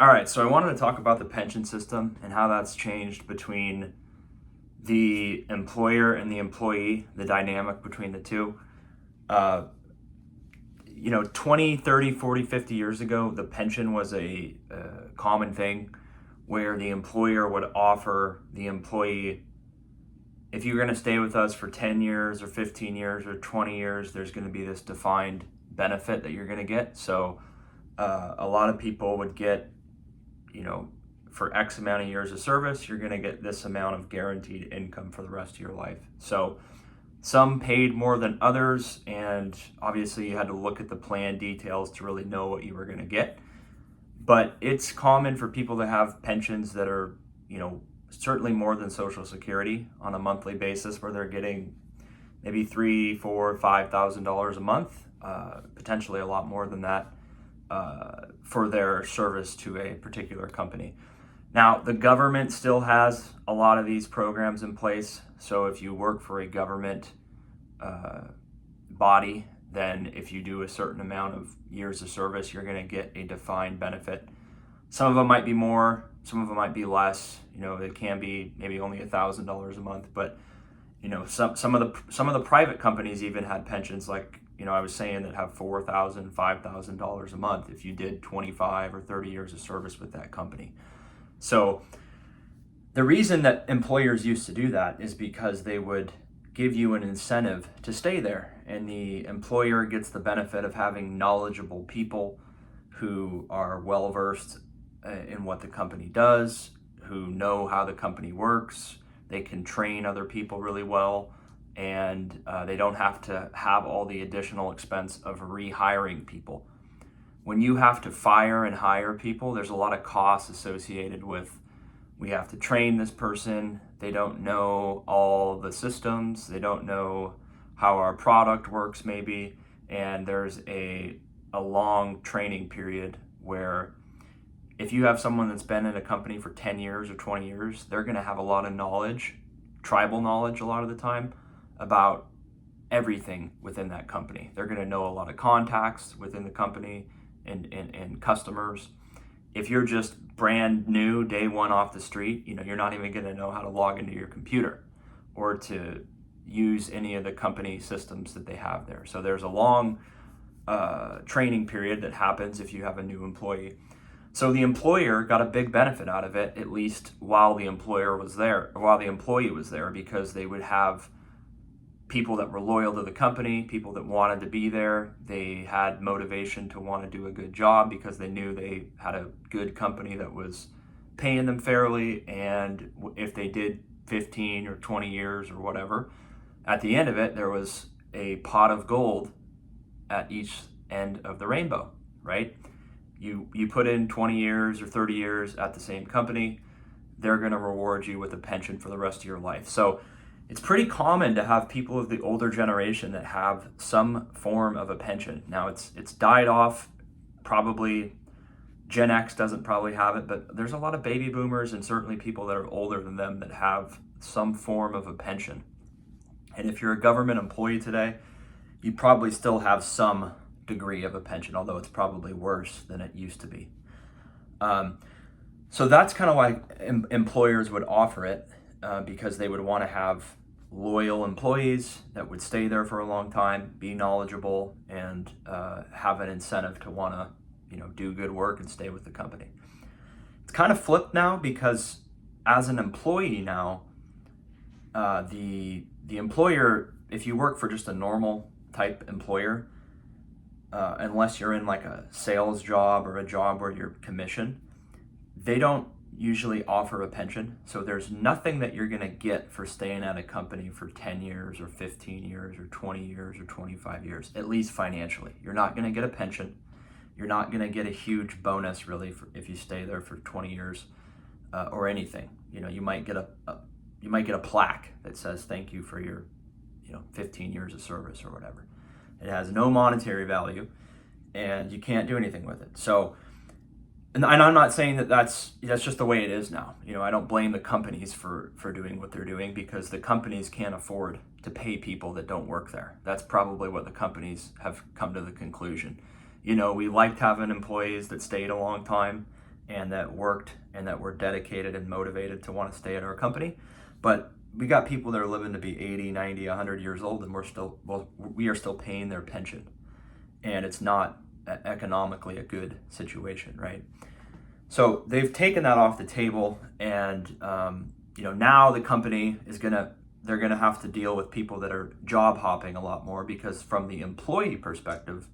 All right, so I wanted to talk about the pension system and how that's changed between the employer and the employee, the dynamic between the two. Uh, 20, 30, 40, 50 years ago, the pension was a common thing where the employer would offer the employee, if you're going to stay with us for 10 years or 15 years or 20 years, there's going to be this defined benefit that you're going to get. So a lot of people would get, for X amount of years of service, you're going to get this amount of guaranteed income for the rest of your life. So some paid more than others, and obviously you had to look at the plan details to really know what you were going to get. But it's common for people to have pensions that are, certainly more than Social Security on a monthly basis, where they're getting maybe $3,000, $4,000, $5,000 a month, potentially a lot more than that for their service to a particular company. Now, the government still has a lot of these programs in place. So if you work for a government body, then if you do a certain amount of years of service, you're going to get a defined benefit. Some of them might be more, some of them might be less. It can be maybe only $1,000 a month, but some of the private companies even had pensions like, I was saying, that have $4,000, $5,000 a month if you did 25 or 30 years of service with that company. So the reason that employers used to do that is because they would give you an incentive to stay there, and the employer gets the benefit of having knowledgeable people who are well versed in what the company does, who know how the company works. They can train other people really well, and they don't have to have all the additional expense of rehiring people. When you have to fire and hire people, there's a lot of costs associated with, we have to train this person. They don't know all the systems. They don't know how our product works maybe. And there's a long training period where if you have someone that's been in a company for 10 years or 20 years, they're going to have a lot of knowledge, tribal knowledge a lot of the time, about everything within that company. They're going to know a lot of contacts within the company and customers. If you're just brand new, day one off the street, you're not even going to know how to log into your computer or to use any of the company systems that they have there. So there's a long training period that happens if you have a new employee. So the employer got a big benefit out of it, at least while the employer was there, or while the employee was there, because they would have people that were loyal to the company, people that wanted to be there. They had motivation to want to do a good job because they knew they had a good company that was paying them fairly. And if they did 15 or 20 years or whatever, at the end of it, there was a pot of gold at each end of the rainbow, right? You put in 20 years or 30 years at the same company, they're going to reward you with a pension for the rest of your life. So it's pretty common to have people of the older generation that have some form of a pension. Now it's died off. Probably Gen X doesn't probably have it, but there's a lot of baby boomers and certainly people that are older than them that have some form of a pension. And if you're a government employee today, you probably still have some degree of a pension, although it's probably worse than it used to be. So that's kind of why employers would offer it, because they would want to have loyal employees that would stay there for a long time, be knowledgeable, and have an incentive to want to, do good work and stay with the company. It's kind of flipped now because as an employee now, the employer, if you work for just a normal type employer, unless you're in like a sales job or a job where you're commission, they don't usually offer a pension. So there's nothing that you're going to get for staying at a company for 10 years or 15 years or 20 years or 25 years, at least financially. You're not going to get a pension. You're not going to get a huge bonus really if you stay there for 20 years or anything. You might get a plaque that says thank you for your 15 years of service or whatever. It has no monetary value and you can't do anything with it. So, and I'm not saying that that's just the way it is now. I don't blame the companies for doing what they're doing, because the companies can't afford to pay people that don't work there. That's probably what the companies have come to the conclusion. We liked having employees that stayed a long time, and that worked and that were dedicated and motivated to want to stay at our company. But we got people that are living to be 80, 90, 100 years old, and we are still paying their pension. And it's not economically a good situation, right? So they've taken that off the table, and now the company they're gonna have to deal with people that are job hopping a lot more, because from the employee perspective,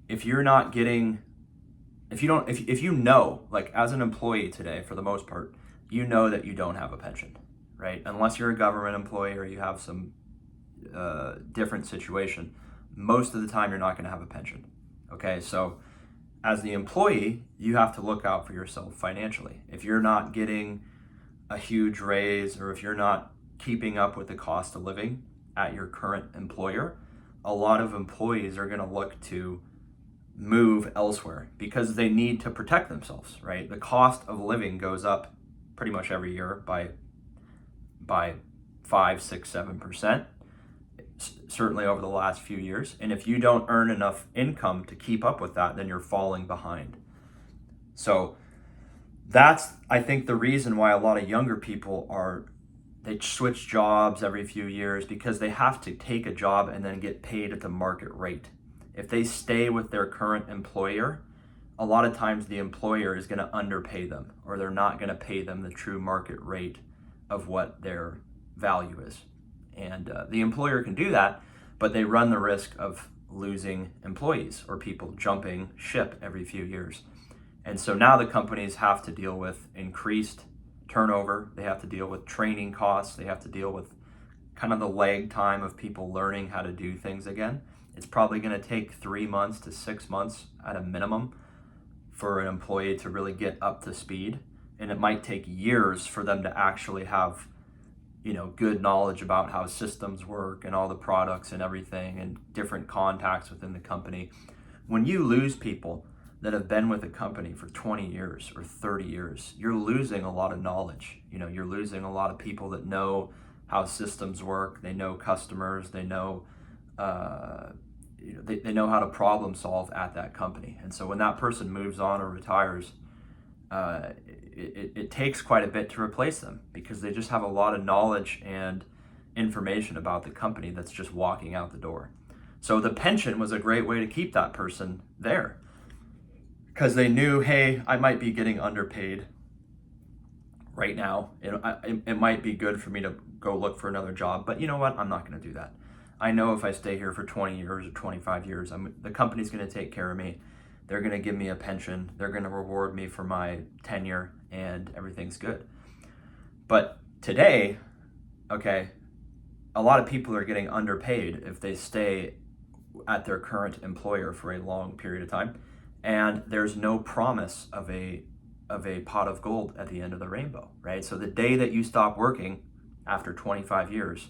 if you know, like as an employee today, for the most part, you know that you don't have a pension, right? Unless you're a government employee or you have some different situation, most of the time you're not going to have a pension. Okay, so as the employee, you have to look out for yourself financially. If you're not getting a huge raise, or if you're not keeping up with the cost of living at your current employer, a lot of employees are going to look to move elsewhere because they need to protect themselves, right? The cost of living goes up pretty much every year by 5, 6, 7%, certainly over the last few years. And if you don't earn enough income to keep up with that, then you're falling behind. So that's, I think, the reason why a lot of younger people they switch jobs every few years, because they have to take a job and then get paid at the market rate. If they stay with their current employer, a lot of times the employer is going to underpay them, or they're not going to pay them the true market rate of what their value is. And the employer can do that, but they run the risk of losing employees or people jumping ship every few years. And so now the companies have to deal with increased turnover. They have to deal with training costs. They have to deal with kind of the lag time of people learning how to do things again. It's probably going to take 3 months to 6 months at a minimum for an employee to really get up to speed. And it might take years for them to actually have, good knowledge about how systems work and all the products and everything and different contacts within the company. When you lose people that have been with a company for 20 years or 30 years, you're losing a lot of knowledge. You're losing a lot of people that know how systems work. They know customers. They know, they know how to problem solve at that company. And so when that person moves on or retires, it takes quite a bit to replace them, because they just have a lot of knowledge and information about the company that's just walking out the door. So the pension was a great way to keep that person there, because they knew, hey, I might be getting underpaid right now. It might be good for me to go look for another job, but you know what? I'm not going to do that. I know if I stay here for 20 years or 25 years, the company's going to take care of me. They're going to give me a pension. They're going to reward me for my tenure, and everything's good. But today, okay, a lot of people are getting underpaid if they stay at their current employer for a long period of time, and there's no promise of a pot of gold at the end of the rainbow, right? So the day that you stop working after 25 years,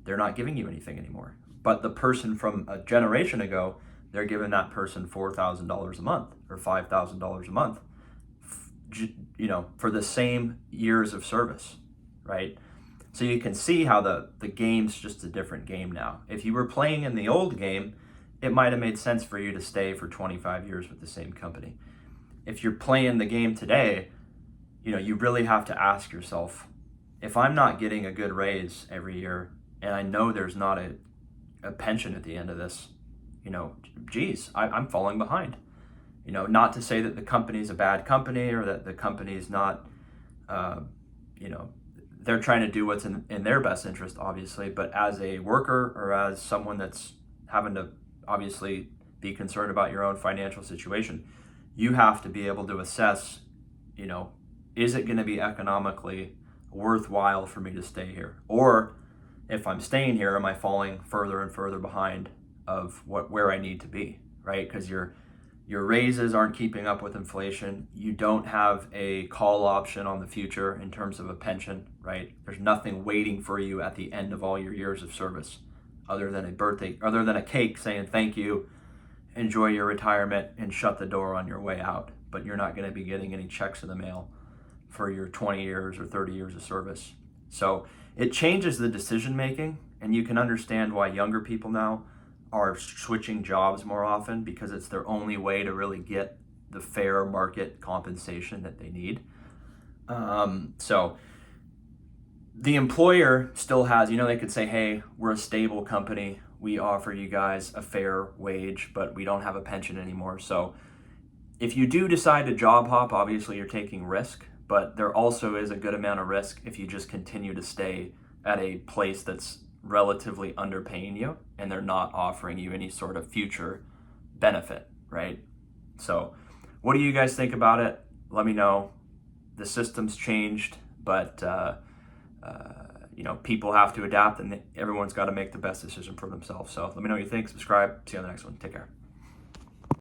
they're not giving you anything anymore. But the person from a generation ago, they're giving that person $4,000 a month or $5,000 a month, for the same years of service, right? So you can see how the game's just a different game now. If you were playing in the old game, it might have made sense for you to stay for 25 years with the same company. If you're playing the game today, you really have to ask yourself, if I'm not getting a good raise every year, and I know there's not a pension at the end of this, I'm falling behind. Not to say that the company's a bad company, or that the company's not, they're trying to do what's in their best interest, obviously. But as a worker, or as someone that's having to obviously be concerned about your own financial situation, you have to be able to assess, is it going to be economically worthwhile for me to stay here? Or if I'm staying here, am I falling further and further behind of where I need to be, right? Because your raises aren't keeping up with inflation. You don't have a call option on the future in terms of a pension, right? There's nothing waiting for you at the end of all your years of service, other than a cake saying thank you, enjoy your retirement, and shut the door on your way out. But you're not going to be getting any checks in the mail for your 20 years or 30 years of service. So it changes the decision making, and you can understand why younger people now are switching jobs more often, because it's their only way to really get the fair market compensation that they need. So the employer still has, they could say, hey, we're a stable company. We offer you guys a fair wage, but we don't have a pension anymore. So if you do decide to job hop, obviously you're taking risk, but there also is a good amount of risk if you just continue to stay at a place that's relatively underpaying you and they're not offering you any sort of future benefit, right? So what do you guys think about it? Let me know. The system's changed, but people have to adapt, and everyone's got to make the best decision for themselves. So let me know what you think. Subscribe. See you on the next one. Take care.